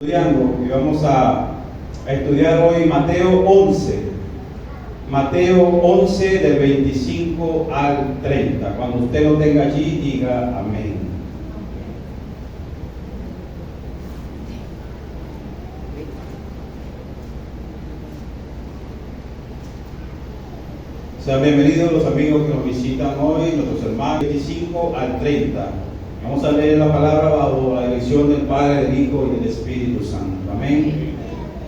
Estudiando y vamos a estudiar hoy Mateo 11 del 25 al 30. Cuando usted lo tenga allí, diga amén. Sean bienvenidos los amigos que nos visitan hoy, nuestros hermanos, 25 al 30. Vamos a leer la palabra bajo la dirección del Padre, del Hijo y del Espíritu Santo. Amén.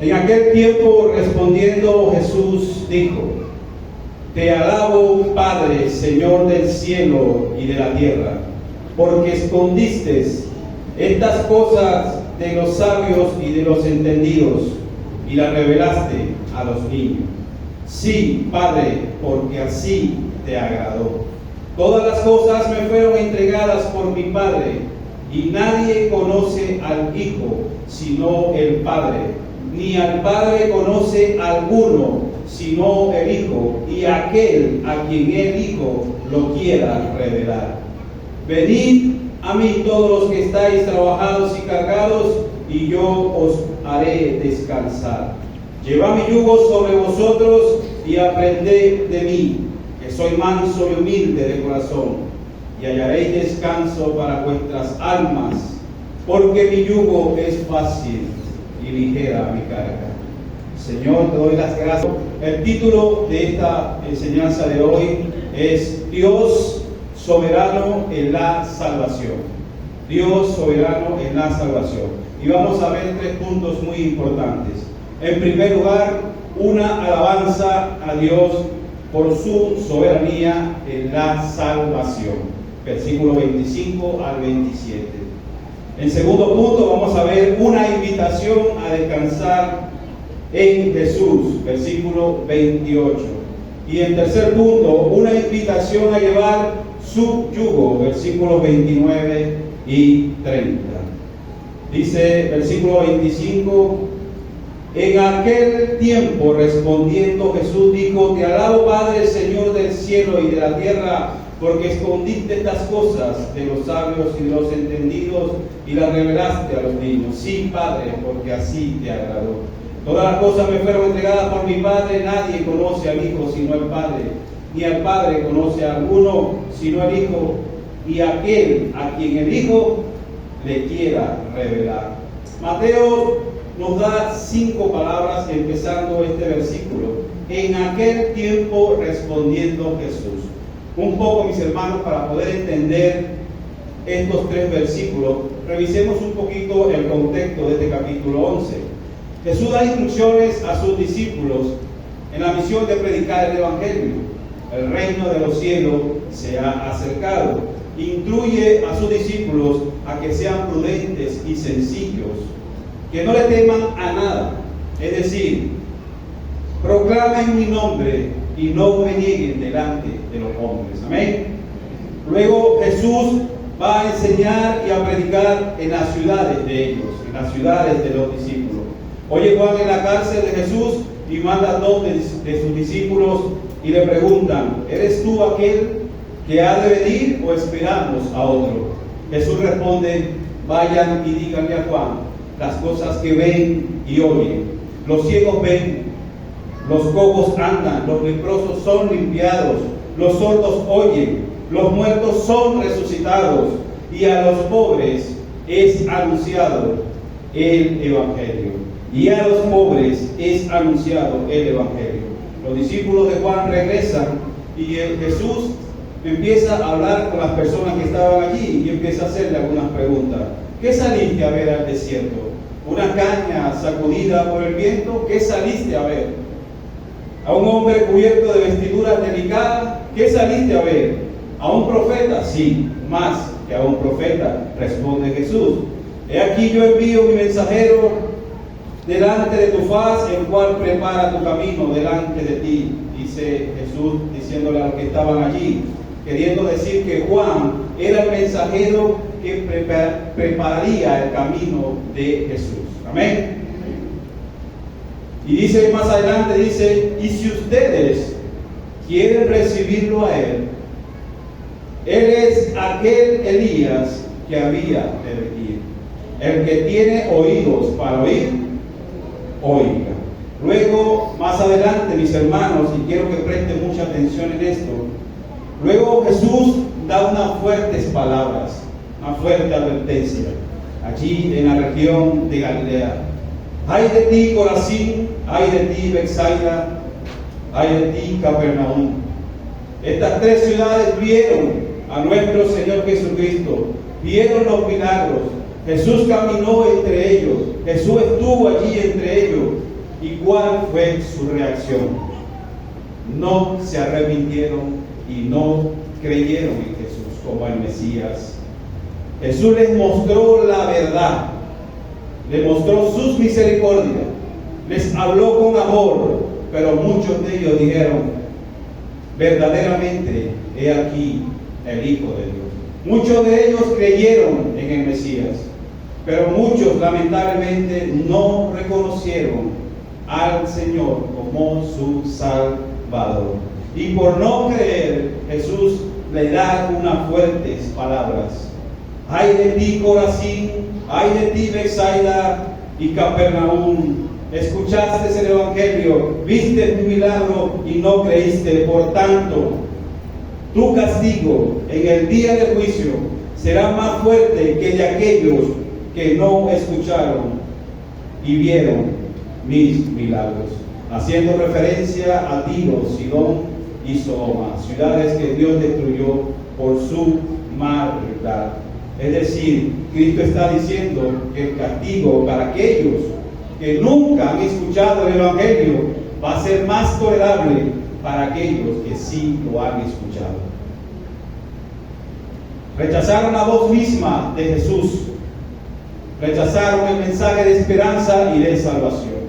En aquel tiempo, respondiendo Jesús dijo: Te alabo, Padre, Señor del cielo y de la tierra, porque escondiste estas cosas de los sabios y de los entendidos y las revelaste a los niños. Sí, Padre, porque así te agradó. Todas las cosas me fueron entregadas por mi Padre, y nadie conoce al Hijo sino el Padre, ni al Padre conoce alguno sino el Hijo, y aquel a quien el Hijo lo quiera revelar. Venid a mí todos los que estáis trabajados y cargados, y yo os haré descansar. Llevad mi yugo sobre vosotros y aprended de mí, que soy manso y humilde de corazón, y hallaréis descanso para vuestras almas, porque mi yugo es fácil y ligera mi carga. Señor, te doy las gracias. El título de esta enseñanza de hoy es Dios soberano en la salvación. Dios soberano en la salvación. Y vamos a ver tres puntos muy importantes. En primer lugar, una alabanza a Dios por su soberanía en la salvación. Versículo 25 al 27. En segundo punto, vamos a ver una invitación a descansar en Jesús. Versículo 28. Y en tercer punto, una invitación a llevar su yugo. Versículos 29 y 30. Dice versículo 25: En aquel tiempo, respondiendo Jesús dijo: Te alabo, Padre, Señor del cielo y de la tierra, porque escondiste estas cosas de los sabios y de los entendidos y las revelaste a los niños. Sí, Padre, porque así te agradó. Todas las cosas me fueron entregadas por mi Padre. Nadie conoce al Hijo sino el Padre, ni al Padre conoce a alguno sino el Hijo, y aquel a quien el Hijo le quiera revelar. Mateo nos da 5 palabras empezando este versículo. En aquel tiempo, respondiendo Jesús. Un poco, mis hermanos, para poder entender estos 3 versículos, revisemos un poquito el contexto de este capítulo 11. Jesús da instrucciones a sus discípulos en la misión de predicar el Evangelio. El reino de los cielos se ha acercado. Incluye a sus discípulos a que sean prudentes y sencillos, que no le teman a nada, es decir, proclamen mi nombre y no me nieguen delante de los hombres. Amén. Luego Jesús va a enseñar y a predicar en las ciudades de ellos, en las ciudades de los discípulos. Oye, Juan en la cárcel de Jesús y manda a 2 de sus discípulos y le preguntan: ¿eres tú aquel que ha de venir o esperamos a otro? Jesús responde: vayan y díganle a Juan las cosas que ven y oyen. Los ciegos ven, los cojos andan, los leprosos son limpiados, los sordos oyen, los muertos son resucitados, y a los pobres es anunciado el Evangelio. Y a los pobres es anunciado el Evangelio. Los discípulos de Juan regresan y Jesús empieza a hablar con las personas que estaban allí y empieza a hacerle algunas preguntas. ¿Qué saliste a ver al desierto? ¿Una caña sacudida por el viento? ¿Qué saliste a ver? ¿A un hombre cubierto de vestiduras delicadas? ¿Qué saliste a ver? ¿A un profeta? Sí, más que a un profeta, responde Jesús. He aquí yo envío mi mensajero delante de tu faz, el cual prepara tu camino delante de ti, dice Jesús, diciéndole a los que estaban allí, queriendo decir que Juan era el mensajero que prepararía el camino de Jesús. Amén. Y dice más adelante, dice: y si ustedes quieren recibirlo a él es aquel Elías que había de venir. El que tiene oídos para oír, oiga. Luego, más adelante, mis hermanos, y quiero que presten mucha atención en esto, luego Jesús da unas fuertes palabras, una fuerte advertencia, allí en la región de Galilea. Ay de ti, Corazín, ay de ti, Betsaida, ay de ti, Capernaum. Estas tres ciudades vieron a nuestro Señor Jesucristo, vieron los milagros. Jesús caminó entre ellos, Jesús estuvo allí entre ellos. ¿Y cuál fue su reacción? No se arrepintieron y no creyeron en Jesús como el Mesías. Jesús les mostró la verdad, les mostró sus misericordias, les habló con amor, pero muchos de ellos dijeron, verdaderamente, he aquí el Hijo de Dios. Muchos de ellos creyeron en el Mesías, pero muchos lamentablemente no reconocieron al Señor como su Salvador. Y por no creer, Jesús le da unas fuertes palabras. Ay de ti, Corazín, ay de ti, Betsaida y Capernaum. Escuchaste el Evangelio, viste mi milagro y no creíste. Por tanto, tu castigo en el día del juicio será más fuerte que de aquellos que no escucharon y vieron mis milagros. Haciendo referencia a Tiro, Sidón y Sodoma, ciudades que Dios destruyó por su maldad. Es decir, Cristo está diciendo que el castigo para aquellos que nunca han escuchado el Evangelio va a ser más tolerable para aquellos que sí lo han escuchado. Rechazaron la voz misma de Jesús, rechazaron el mensaje de esperanza y de salvación.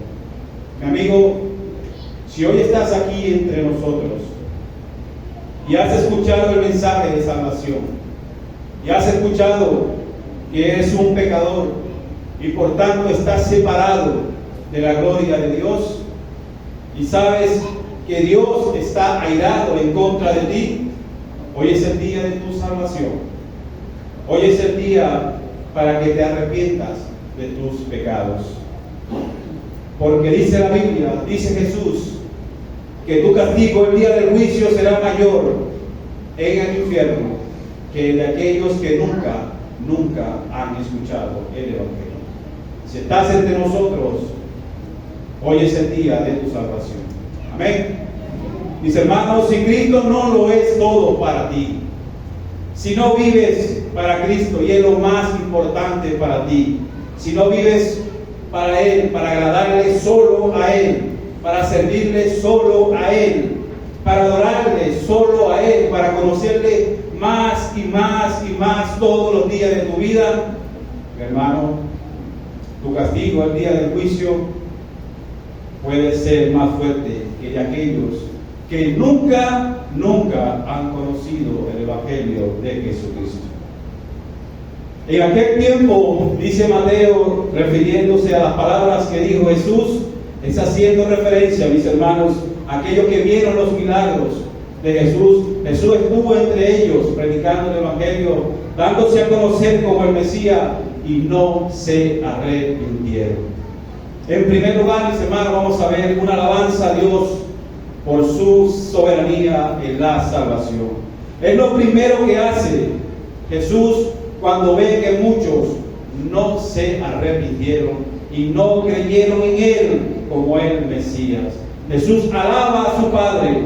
Mi amigo, si hoy estás aquí entre nosotros y has escuchado el mensaje de salvación y has escuchado que eres un pecador y por tanto estás separado de la gloria de Dios y sabes que Dios está airado en contra de ti, hoy es el día de tu salvación. Hoy es el día para que te arrepientas de tus pecados. Porque dice la Biblia, dice Jesús, que tu castigo el día del juicio será mayor en el infierno que el de aquellos que nunca han escuchado el Evangelio. Si estás entre nosotros, hoy es el día de tu salvación. Amén. Mis hermanos, si Cristo no lo es todo para ti, si no vives para Cristo y es lo más importante para ti, si no vives para Él, para agradarle solo a Él, para servirle solo a Él, para adorarle solo a Él, para conocerle más y más y más todos los días de tu vida, hermano, tu castigo al día del juicio puede ser más fuerte que de aquellos que nunca han conocido el Evangelio de Jesucristo. En aquel tiempo, dice Mateo, refiriéndose a las palabras que dijo Jesús, está haciendo referencia, mis hermanos, a aquellos que vieron los milagros de Jesús. Jesús estuvo entre ellos predicando el Evangelio, dándose a conocer como el Mesías, y no se arrepintieron. En primer lugar, mis hermanos, vamos a ver una alabanza a Dios por su soberanía en la salvación. Es lo primero que hace Jesús cuando ve que muchos no se arrepintieron y no creyeron en Él como el Mesías. Jesús alaba a su Padre.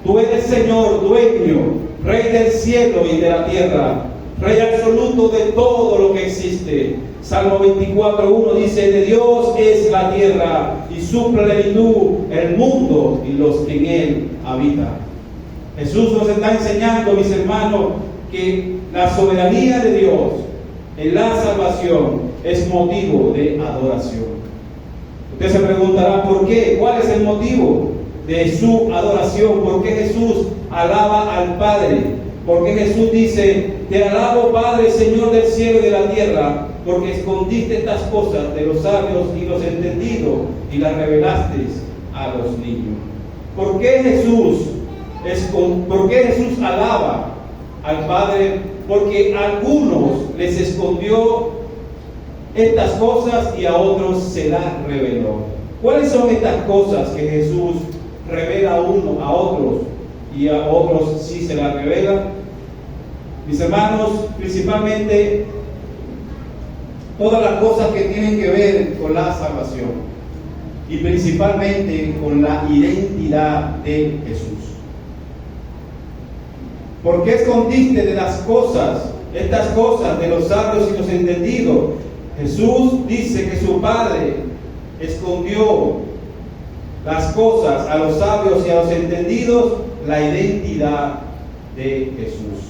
Tú eres Señor, dueño, Rey del cielo y de la tierra, Rey absoluto de todo lo que existe. Salmo 24:1 dice, de Dios es la tierra y su plenitud, el mundo y los que en él habitan. Jesús nos está enseñando, mis hermanos, que la soberanía de Dios en la salvación es motivo de adoración. Usted se preguntará, ¿por qué? ¿Cuál es el motivo de su adoración? ¿Por qué Jesús alaba al Padre? ¿Por qué Jesús dice, te alabo Padre, Señor del cielo y de la tierra, porque escondiste estas cosas de los sabios y los entendidos y las revelaste a los niños? ¿Por qué Jesús alaba al Padre? Porque a algunos les escondió estas cosas y a otros se las reveló. ¿Cuáles son estas cosas que Jesús revela a uno, a otros, y a otros sí se las revela? Mis hermanos, principalmente todas las cosas que tienen que ver con la salvación y principalmente con la identidad de Jesús. ¿Por qué escondiste de las cosas, estas cosas de los sabios y los entendidos? Jesús dice que su Padre escondió las cosas a los sabios y a los entendidos, la identidad de Jesús.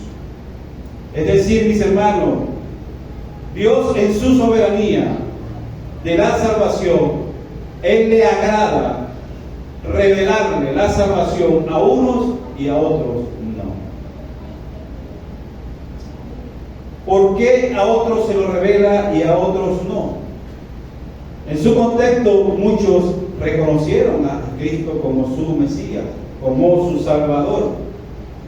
Es decir, mis hermanos, Dios en su soberanía de la salvación, Él le agrada revelarle la salvación a unos y a otros no. ¿Por qué a otros se lo revela y a otros no? En su contexto, muchos reconocieron a Cristo como su Mesías, como su Salvador.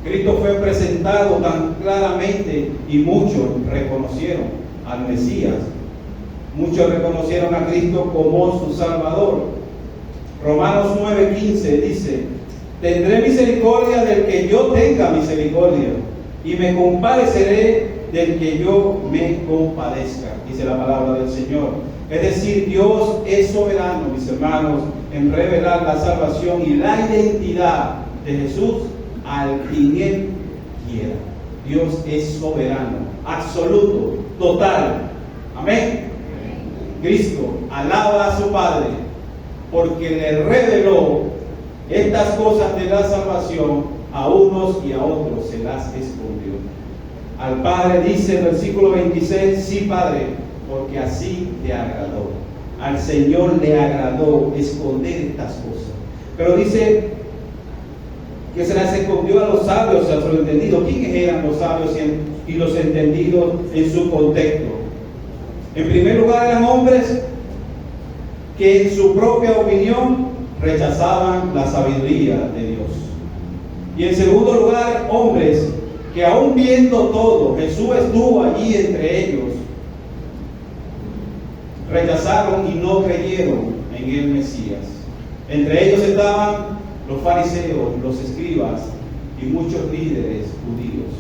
Cristo fue presentado tan claramente y muchos reconocieron al Mesías. Muchos reconocieron a Cristo como su Salvador. Romanos 9:15 dice: tendré misericordia del que yo tenga misericordia, y me compadeceré del que yo me compadezca, dice la palabra del Señor. Es decir, Dios es soberano, mis hermanos, en revelar la salvación y la identidad de Jesús al quien Él quiera. Dios es soberano, absoluto, total. Amén. Cristo alaba a su Padre porque le reveló estas cosas de la salvación a unos y a otros se las escondió. Al Padre dice el versículo 26: sí, Padre, porque así te agradó. Al Señor le agradó esconder estas cosas. Pero dice que se las escondió a los sabios y a los entendidos. ¿Quiénes eran los sabios y los entendidos en su contexto? En primer lugar, eran hombres que en su propia opinión rechazaban la sabiduría de Dios. Y en segundo lugar, hombres que aún viendo todo, Jesús estuvo allí entre ellos, rechazaron y no creyeron en el Mesías. Entre ellos estaban los fariseos, los escribas y muchos líderes judíos.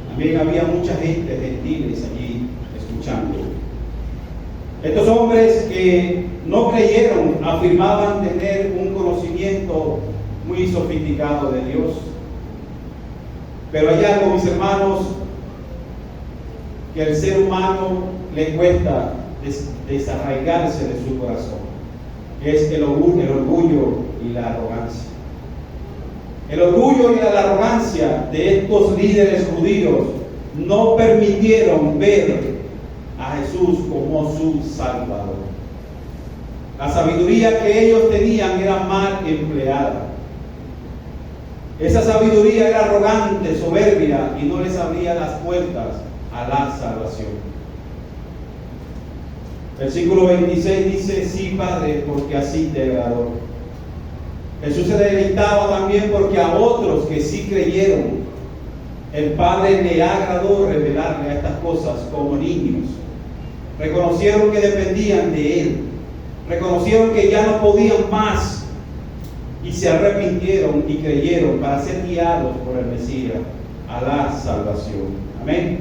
También había mucha gente gentiles allí escuchando. Estos hombres que no creyeron afirmaban tener un conocimiento muy sofisticado de Dios. Pero hay algo, mis hermanos, que al ser humano le cuesta desarraigarse de su corazón, que es el orgullo y la arrogancia. El orgullo y la arrogancia de estos líderes judíos no permitieron ver a Jesús como su Salvador. La sabiduría que ellos tenían era mal empleada. Esa sabiduría era arrogante, soberbia, y no les abría las puertas a la salvación. Versículo 26 dice: sí, Padre, porque así te agradó. Jesús se deleitaba también porque a otros que sí creyeron, el Padre le agradó revelarle a estas cosas como niños. Reconocieron que dependían de Él. Reconocieron que ya no podían más. Y se arrepintieron y creyeron para ser guiados por el Mesías a la salvación. Amén.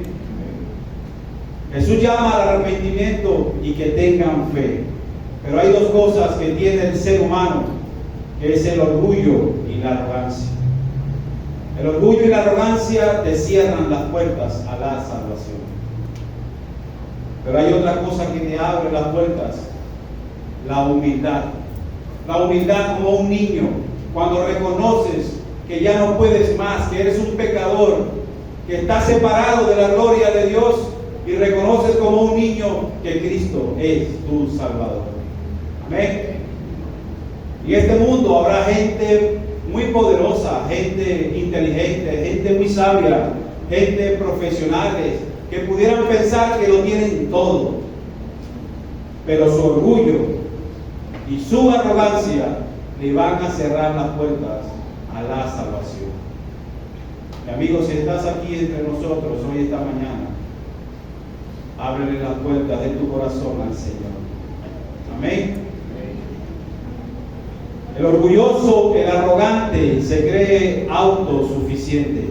Jesús llama al arrepentimiento y que tengan fe. Pero hay dos cosas que tiene el ser humano, que es el orgullo y la arrogancia. El orgullo y la arrogancia te cierran las puertas a la salvación. Pero hay otra cosa que te abre las puertas: la humildad. La humildad como un niño, cuando reconoces que ya no puedes más, que eres un pecador, que estás separado de la gloria de Dios, y reconoces como un niño que Cristo es tu Salvador. Amén. Y en este mundo habrá gente muy poderosa, gente inteligente, gente muy sabia, gente profesionales, que pudieran pensar que lo tienen todo, pero su orgullo y su arrogancia le van a cerrar las puertas a la salvación. Mi amigo, si estás aquí entre nosotros hoy, esta mañana, ábrele las puertas de tu corazón al Señor. Amén. El orgulloso, el arrogante, se cree autosuficiente.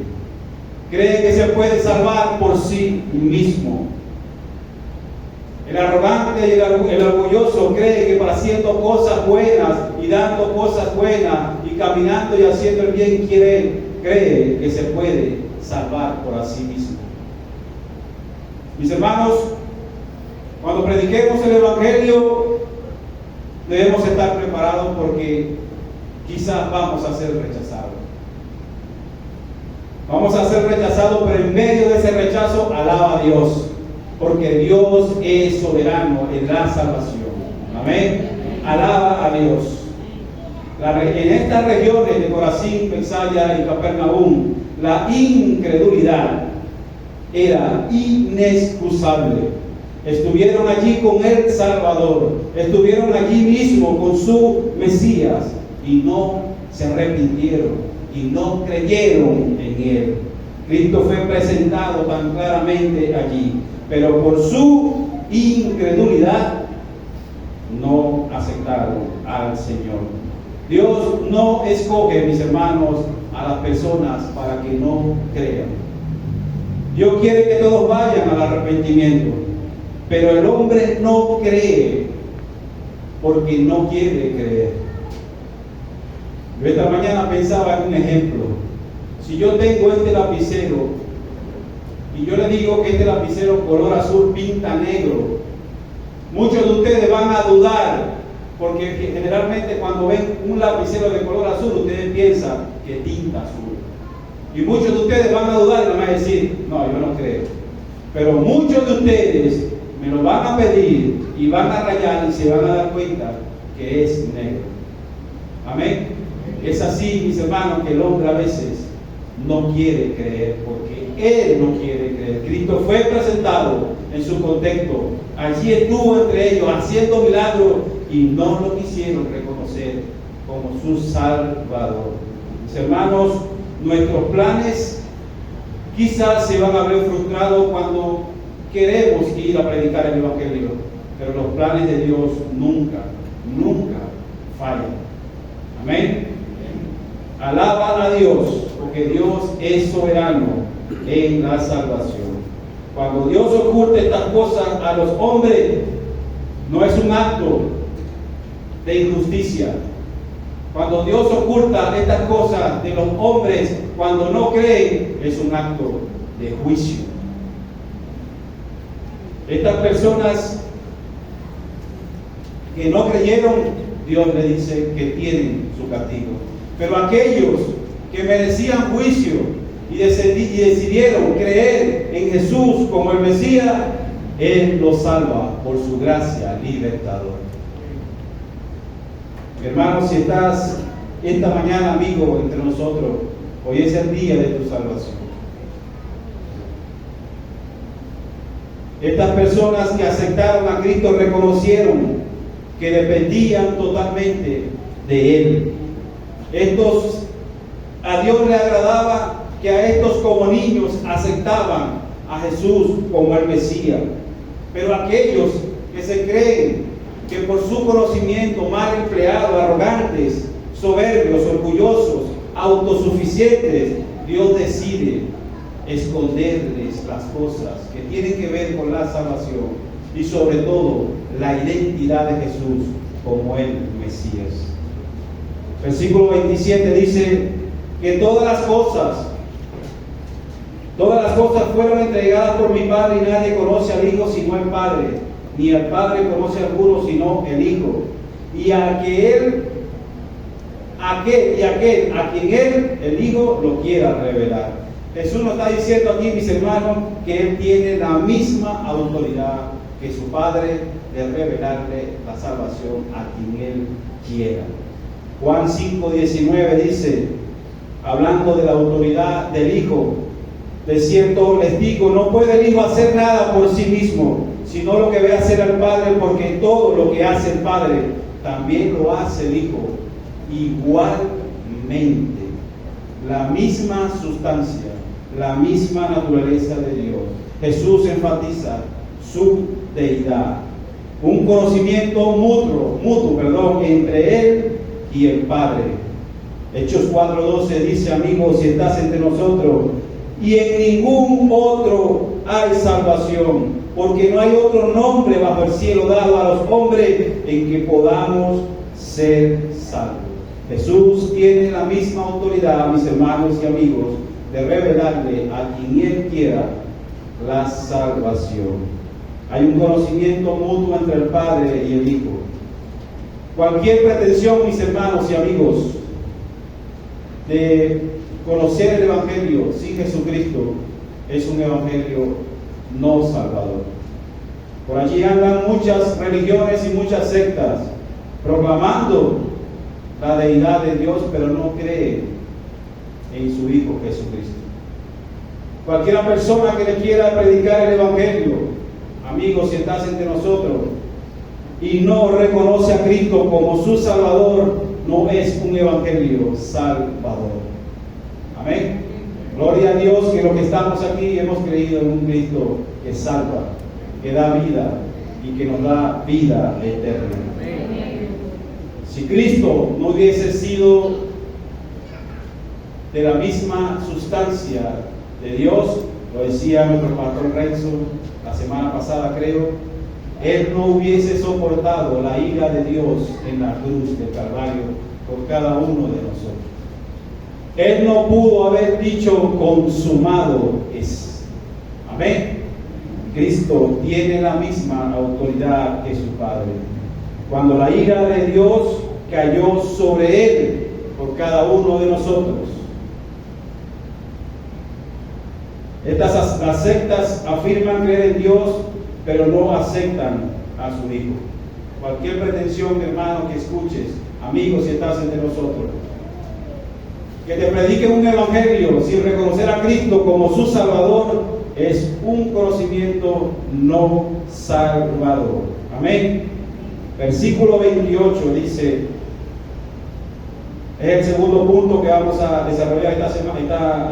Cree que se puede salvar por sí mismo. El arrogante y el orgulloso cree que para haciendo cosas buenas y dando cosas buenas y caminando y haciendo el bien cree que se puede salvar por sí mismo. Mis hermanos, cuando prediquemos el Evangelio debemos estar preparados porque quizás vamos a ser rechazados. Vamos a ser rechazados, pero en medio de ese rechazo alaba a Dios. Porque Dios es soberano en la salvación. Amén. Alaba a Dios. En estas regiones de Corazín, Betsaya y Capernaum, la incredulidad era inexcusable. Estuvieron allí con el Salvador. Estuvieron allí mismo con su Mesías. Y no se arrepintieron. Y no creyeron en Él. Cristo fue presentado tan claramente allí. Pero por su incredulidad no aceptaron al Señor. Dios no escoge, mis hermanos, a las personas para que no crean. Dios quiere que todos vayan al arrepentimiento, pero el hombre no cree porque no quiere creer. Yo esta mañana pensaba en un ejemplo. Si yo tengo este lapicero y yo le digo que este lapicero color azul pinta negro, muchos de ustedes van a dudar, porque generalmente cuando ven un lapicero de color azul, ustedes piensan que tinta azul. Y muchos de ustedes van a dudar y me van a decir, no, yo no creo. Pero muchos de ustedes me lo van a pedir y van a rayar y se van a dar cuenta que es negro. Amén. Es así, mis hermanos, que el hombre a veces no quiere creer, porque él no quiere creer. Cristo fue presentado en su contexto. Allí estuvo entre ellos haciendo milagros y no lo quisieron reconocer como su Salvador. Mis hermanos, nuestros planes quizás se van a ver frustrados cuando queremos ir a predicar el Evangelio, pero los planes de Dios nunca fallan. Amén. Alaba a Dios, porque Dios es soberano en la salvación. Cuando Dios oculta estas cosas a los hombres, no es un acto de injusticia. Cuando Dios oculta estas cosas de los hombres cuando no creen, es un acto de juicio. Estas personas que no creyeron, Dios le dice que tienen su castigo. Pero aquellos que merecían juicio y decidieron creer en Jesús como el Mesías, Él los salva por su gracia libertadora. Hermanos, si estás esta mañana, amigo, entre nosotros, hoy es el día de tu salvación. Estas personas que aceptaron a Cristo reconocieron que dependían totalmente de Él. A Dios le agradaba que a estos como niños aceptaban a Jesús como el Mesías. Pero aquellos que se creen que por su conocimiento mal empleado, arrogantes, soberbios, orgullosos, autosuficientes, Dios decide esconderles las cosas que tienen que ver con la salvación y sobre todo la identidad de Jesús como el Mesías. Versículo 27 dice que todas las cosas fueron entregadas por mi Padre y nadie conoce al Hijo sino el Padre, ni el Padre conoce a alguno sino el Hijo, y aquel a quien Él, el Hijo, lo quiera revelar. Jesús nos está diciendo aquí, mis hermanos, que Él tiene la misma autoridad que su Padre de revelarle la salvación a quien Él quiera. Juan 5:19 dice, hablando de la autoridad del Hijo, de cierto les digo, no puede el Hijo hacer nada por sí mismo, sino lo que ve hacer al Padre, porque todo lo que hace el Padre, también lo hace el Hijo. Igualmente, la misma sustancia, la misma naturaleza de Dios. Jesús enfatiza su deidad. Un conocimiento mutuo, entre Él y el Padre. Hechos 4:12 dice: amigos, si estás entre nosotros, y en ningún otro hay salvación, porque no hay otro nombre bajo el cielo dado a los hombres en que podamos ser salvos. Jesús tiene la misma autoridad, mis hermanos y amigos, de revelarle a quien Él quiera la salvación. Hay un conocimiento mutuo entre el Padre y el Hijo. Cualquier pretensión, mis hermanos y amigos, de conocer el Evangelio sin Jesucristo es un Evangelio no salvador. Por allí andan muchas religiones y muchas sectas proclamando la deidad de Dios, pero no creen en su Hijo Jesucristo. Cualquier persona que le quiera predicar el Evangelio, amigos, si estás entre nosotros y no reconoce a Cristo como su Salvador, no es un Evangelio salvador. Amén. Gloria a Dios que los que estamos aquí hemos creído en un Cristo que salva, que da vida y que nos da vida eterna. Si Cristo no hubiese sido de la misma sustancia de Dios, lo decía nuestro pastor Renzo la semana pasada, creo, Él no hubiese soportado la ira de Dios en la cruz del Calvario por cada uno de nosotros. Él no pudo haber dicho consumado es. Amén. Cristo tiene la misma autoridad que su Padre. Cuando la ira de Dios cayó sobre Él por cada uno de nosotros, las sectas afirman creer en Dios, pero no aceptan a su Hijo. Cualquier pretensión, hermano, que escuches, amigos, si estás entre nosotros, que te prediquen un evangelio sin reconocer a Cristo como su Salvador, es un conocimiento no salvador. Amén. Versículo 28 dice, es el segundo punto que vamos a desarrollar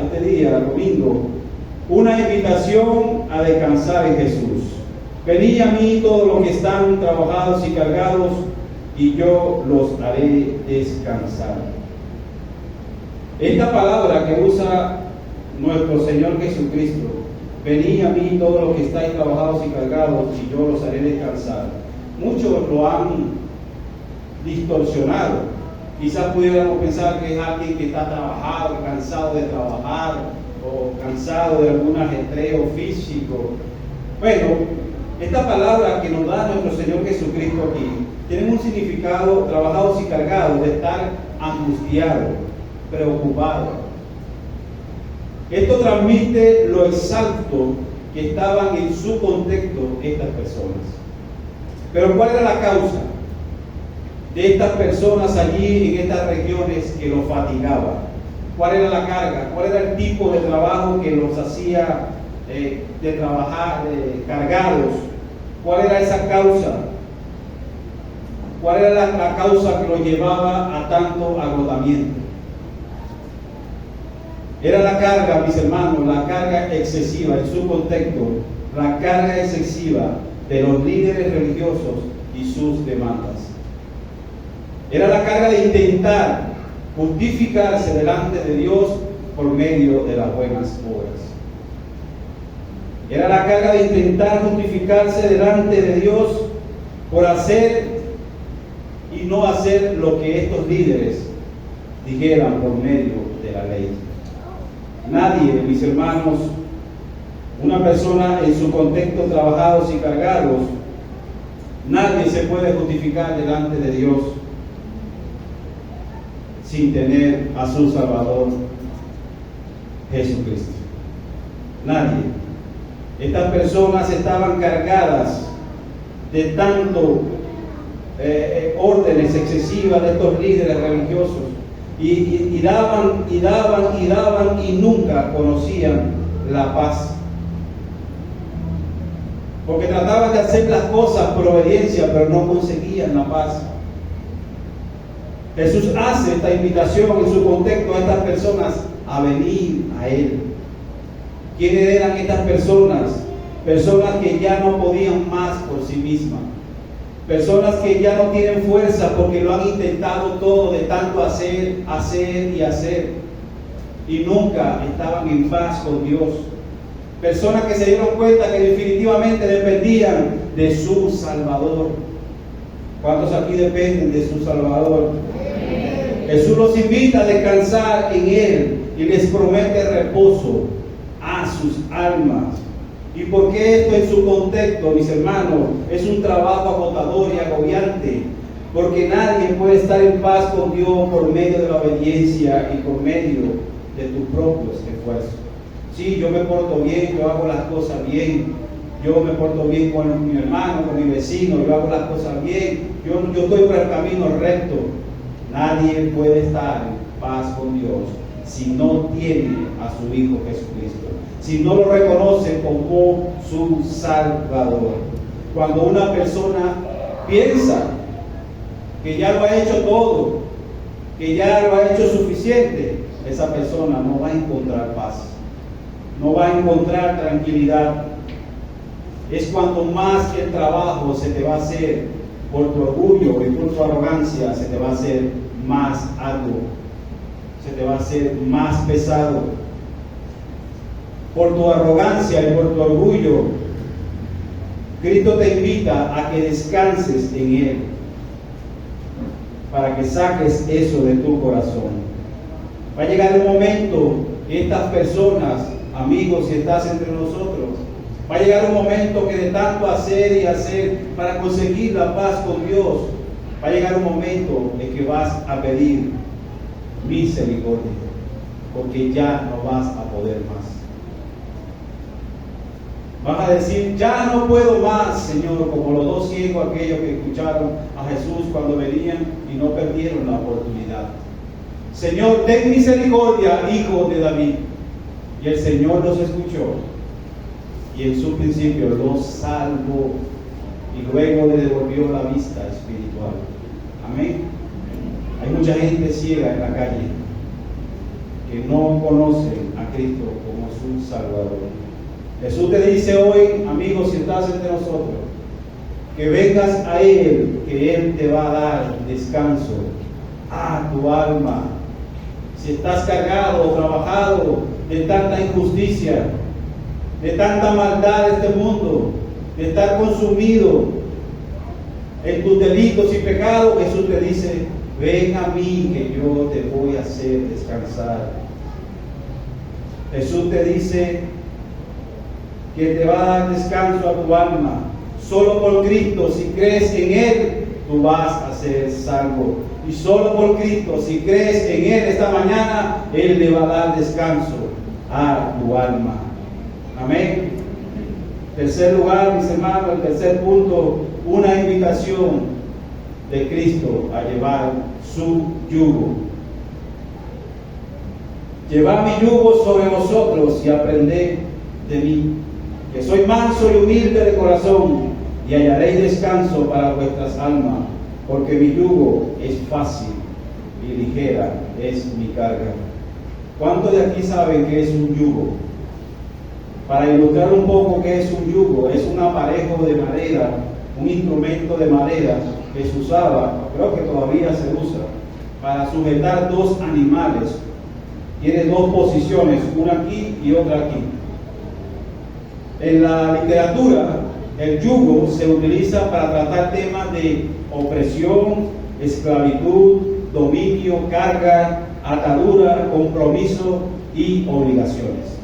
este día, domingo. Una invitación a descansar en Jesús. Venid a mí todos los que están trabajados y cargados, y yo los haré descansar. Esta palabra que usa nuestro Señor Jesucristo, venid a mí todos los que estáis trabajados y cargados, y yo los haré descansar, muchos lo han distorsionado. Quizás pudiéramos pensar que es alguien que está trabajado, cansado de trabajar, o cansado de algún ajetreo físico. Bueno, esta palabra que nos da nuestro Señor Jesucristo aquí tiene un significado: trabajados y cargados, de estar angustiado, preocupado. Esto transmite lo exalto que estaban en su contexto estas personas. Pero ¿cuál era la causa de estas personas allí en estas regiones que los fatigaba? ¿Cuál era la carga? ¿Cuál era el tipo de trabajo que los hacía de trabajar cargados? ¿Cuál era esa causa? ¿Cuál era la causa que los llevaba a tanto agotamiento? Era la carga, mis hermanos, la carga excesiva en su contexto, la carga excesiva de los líderes religiosos y sus demandas. Era la carga de intentar justificarse delante de Dios por medio de las buenas obras. Era la carga de intentar justificarse delante de Dios por hacer y no hacer lo que estos líderes dijeran por medio de la ley. Nadie, mis hermanos, una persona en su contexto trabajados y cargados, nadie se puede justificar delante de Dios sin tener a su Salvador Jesucristo. Nadie. Estas personas estaban cargadas de tanto órdenes excesivas de estos líderes religiosos y daban y nunca conocían la paz, porque trataban de hacer las cosas por obediencia, pero no conseguían la paz. Jesús hace esta invitación en su contexto a estas personas a venir a Él. ¿Quiénes eran estas personas? Personas que ya no podían más por sí mismas. Personas que ya no tienen fuerza porque lo han intentado todo de tanto hacer y hacer. Y nunca estaban en paz con Dios. Personas que se dieron cuenta que definitivamente dependían de su Salvador. ¿Cuántos aquí dependen de su Salvador? Jesús los invita a descansar en Él y les promete reposo a sus almas. ¿Y por qué esto en su contexto, mis hermanos? Es un trabajo agotador y agobiante, porque nadie puede estar en paz con Dios por medio de la obediencia y por medio de tus propios esfuerzos. Sí, yo me porto bien, yo hago las cosas bien, yo me porto bien con mi hermano, con mi vecino, yo hago las cosas bien, yo estoy por el camino recto. Nadie puede estar en paz con Dios si no tiene a su Hijo Jesucristo, si no lo reconoce como su Salvador. Cuando una persona piensa que ya lo ha hecho todo, que ya lo ha hecho suficiente, esa persona no va a encontrar paz, no va a encontrar tranquilidad. Es cuando más el trabajo se te va a hacer por tu orgullo y por tu arrogancia, se te va a hacer más arduo, se te va a hacer más pesado. Por tu arrogancia y por tu orgullo, Cristo te invita a que descanses en Él, para que saques eso de tu corazón. Va a llegar un momento que estas personas, amigos, si estás entre nosotros, va a llegar un momento que de tanto hacer y hacer para conseguir la paz con Dios, va a llegar un momento en que vas a pedir misericordia, porque ya no vas a poder más. Vas a decir, ya no puedo más, Señor, como los dos ciegos aquellos que escucharon a Jesús cuando venían y no perdieron la oportunidad. Señor, ten misericordia, Hijo de David. Y el Señor los escuchó y en su principio los salvó y luego le devolvió la vista espiritual. Amén. Hay mucha gente ciega en la calle que no conocen a Cristo como su Salvador. Jesús te dice hoy, amigo, si estás entre nosotros, que vengas a Él, que Él te va a dar descanso a tu alma. Si estás cargado o trabajado de tanta injusticia, de tanta maldad de este mundo, de estar consumido en tus delitos y pecados, Jesús te dice, ven a mí que yo te voy a hacer descansar. Jesús te dice que te va a dar descanso a tu alma. Solo por Cristo, si crees en Él, tú vas a ser salvo. Y solo por Cristo, si crees en Él esta mañana, Él le va a dar descanso a tu alma. Amén. Tercer lugar, mis hermanos, el tercer punto, una invitación de Cristo a llevar su yugo. Llevad mi yugo sobre vosotros y aprended de mí, que soy manso y humilde de corazón, y hallaréis descanso para vuestras almas, porque mi yugo es fácil y ligera es mi carga. ¿Cuántos de aquí saben qué es un yugo? Para ilustrar un poco qué es un yugo, es un aparejo de madera, un instrumento de madera que se usaba, creo que todavía se usa, para sujetar dos animales. Tiene dos posiciones, una aquí y otra aquí. En la literatura, el yugo se utiliza para tratar temas de opresión, esclavitud, dominio, carga, atadura, compromiso y obligaciones.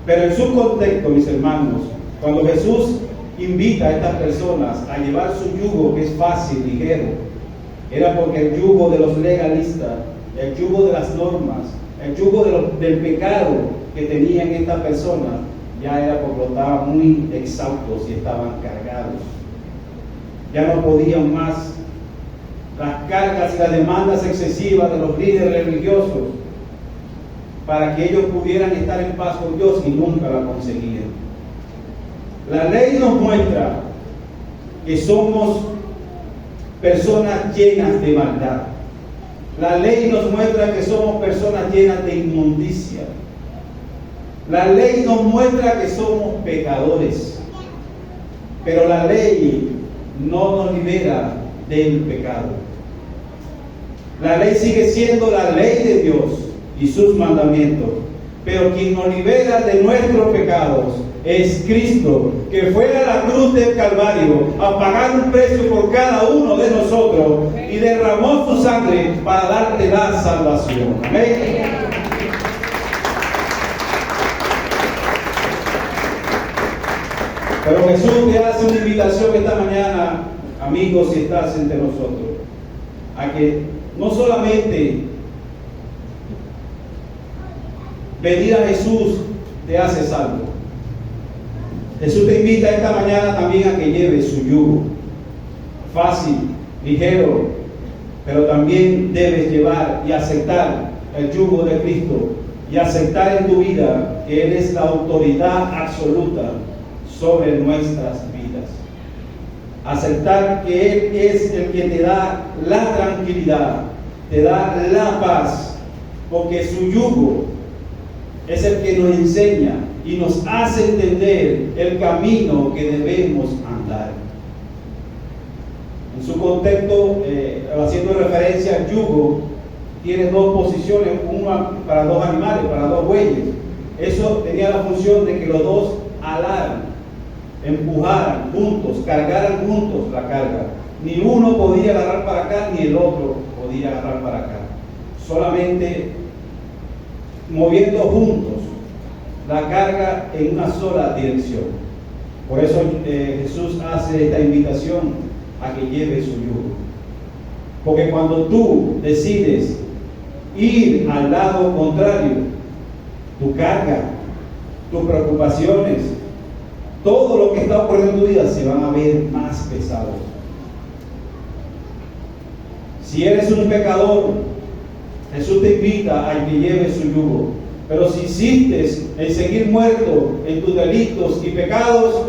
Pero en su contexto, mis hermanos, cuando Jesús invita a estas personas a llevar su yugo, que es fácil, ligero, era porque el yugo de los legalistas, el yugo de las normas, el yugo del pecado que tenían estas personas, ya era porque estaban muy exhaustos y estaban cargados. Ya no podían más. Las cargas y las demandas excesivas de los líderes religiosos para que ellos pudieran estar en paz con Dios y nunca la conseguían. La ley nos muestra que somos personas llenas de maldad. La ley nos muestra que somos personas llenas de inmundicia. La ley nos muestra que somos pecadores, pero la ley no nos libera del pecado. La ley sigue siendo la ley de Dios y sus mandamientos, pero quien nos libera de nuestros pecados es Cristo, que fue a la cruz del Calvario a pagar un precio por cada uno de nosotros y derramó su sangre para darte la salvación. Amén. Pero Jesús te hace una invitación esta mañana, amigos, si estás entre nosotros, a que no solamente venir a Jesús te hace salvo. Jesús te invita esta mañana también a que lleves su yugo, fácil, ligero, pero también debes llevar y aceptar el yugo de Cristo y aceptar en tu vida que Él es la autoridad absoluta sobre nuestras vidas. Aceptar que Él es el que te da la tranquilidad, te da la paz, porque su yugo es el que nos enseña y nos hace entender el camino que debemos andar. En su contexto, haciendo referencia al yugo, tiene dos posiciones, una para dos animales, para dos bueyes. Eso tenía la función de que los dos alaran, empujaran juntos, cargaran juntos la carga. Ni uno podía agarrar para acá, ni el otro podía agarrar para acá. Solamente moviendo juntos la carga en una sola dirección. Por eso Jesús hace esta invitación a que lleves su yugo. Porque cuando tú decides ir al lado contrario, tu carga, tus preocupaciones, todo lo que está ocurriendo en tu vida se van a ver más pesados. Si eres un pecador, Jesús te invita a que lleves su yugo. Pero si insistes en seguir muerto en tus delitos y pecados,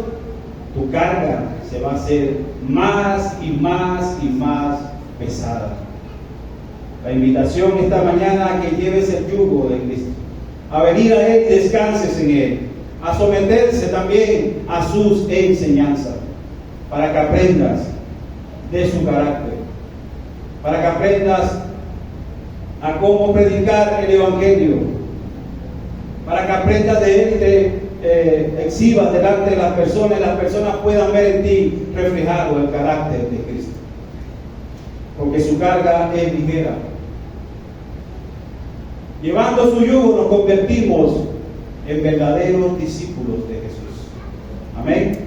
tu carga se va a hacer más y más y más pesada. La invitación esta mañana a que lleves el yugo de Cristo, a venir a Él y descanses en Él, a someterse también a sus enseñanzas, para que aprendas de su carácter, para que aprendas a cómo predicar el Evangelio, para que aprendas de Él y te exhibas delante de las personas puedan ver en ti reflejado el carácter de Cristo, porque su carga es ligera. Llevando su yugo nos convertimos en verdaderos discípulos de Jesús. Amén.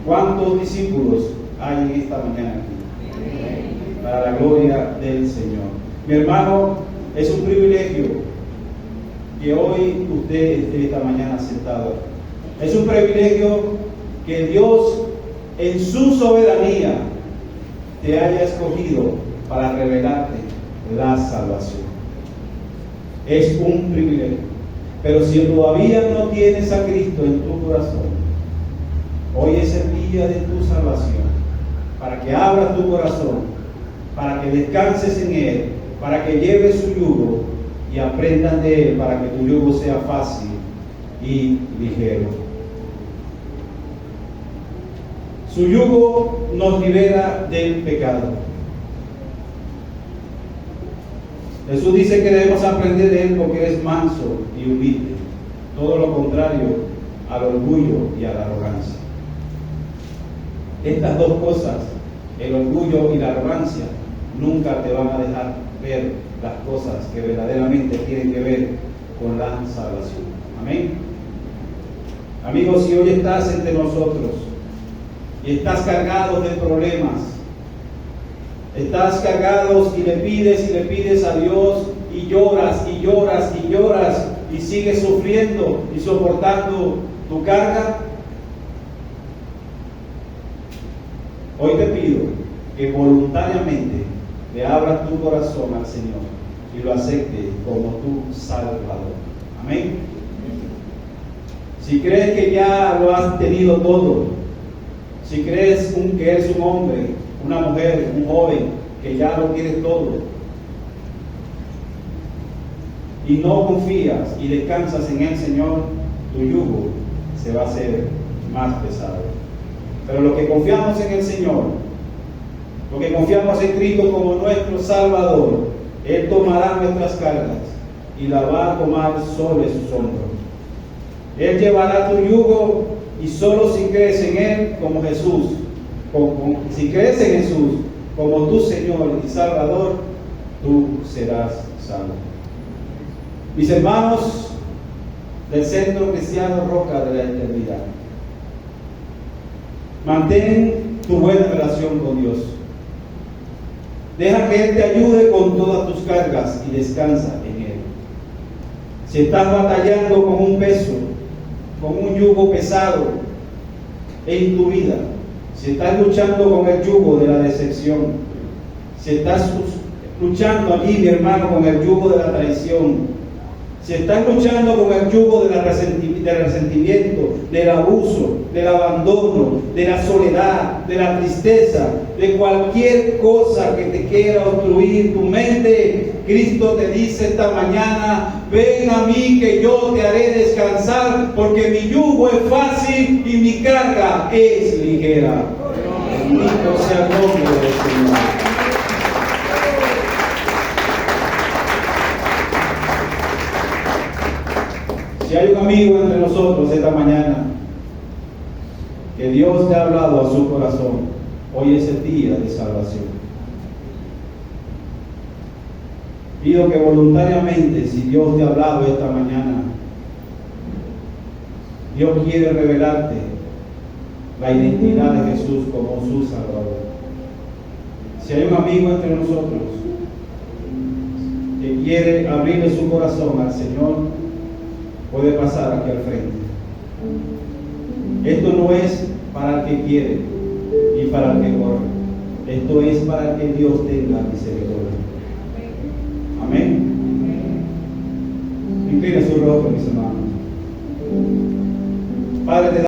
¿Cuántos discípulos hay en esta mañana aquí? Para la gloria del Señor. Mi hermano, es un privilegio que hoy usted esté esta mañana sentado. Es un privilegio que Dios en su soberanía te haya escogido para revelarte la salvación. Es un privilegio. Pero si todavía no tienes a Cristo en tu corazón, hoy es el día de tu salvación, para que abras tu corazón, para que descanses en Él, para que lleves su yugo y aprendan de Él, para que tu yugo sea fácil y ligero. Su yugo nos libera del pecado. Jesús dice que debemos aprender de Él porque es manso y humilde, todo lo contrario al orgullo y a la arrogancia. Estas dos cosas, el orgullo y la arrogancia, nunca te van a dejar ver las cosas que verdaderamente tienen que ver con la salvación. Amén. Amigos, si hoy estás entre nosotros y estás cargado de problemas, estás cargado y le pides a Dios y lloras y lloras y lloras y sigues sufriendo y soportando tu carga, hoy te pido que voluntariamente le abras tu corazón al Señor y lo aceptes como tu Salvador. Amén. Si crees que ya lo has tenido todo, si crees que eres un hombre, una mujer, un joven, que ya lo tienes todo, y no confías y descansas en el Señor, tu yugo se va a hacer más pesado. Pero los que confiamos en el Señor, los que confiamos en Cristo como nuestro Salvador, Él tomará nuestras cargas y la va a tomar sobre sus hombros. Él llevará tu yugo, y solo si crees en Él como Jesús, si crees en Jesús como tu Señor y Salvador, tú serás salvo. Mis hermanos del Centro Cristiano Roca de la Eternidad, mantén tu buena relación con Dios. Deja que Él te ayude con todas tus cargas y descansa en Él. Si estás batallando con un peso, con un yugo pesado en tu vida, si estás luchando con el yugo de la decepción, si estás luchando aquí, mi hermano, con el yugo de la traición, si estás luchando con el yugo del resentimiento, del abuso, del abandono, de la soledad, de la tristeza, de cualquier cosa que te quiera obstruir tu mente, Cristo te dice esta mañana: ven a mí que yo te haré descansar, porque mi yugo es fácil y mi carga es ligera. Bendito sea el nombre del Señor. Si hay un amigo entre nosotros esta mañana que Dios te ha hablado a su corazón, hoy es el día de salvación. Pido que voluntariamente, si Dios te ha hablado esta mañana, Dios quiere revelarte la identidad de Jesús como su Salvador. Si hay un amigo entre nosotros que quiere abrirle su corazón al Señor, puede pasar aquí al frente. Esto no es para el que quiere y para el que corre. Esto es para que Dios tenga misericordia. Amén. Inclina su rostro, mis hermanos. Padre, te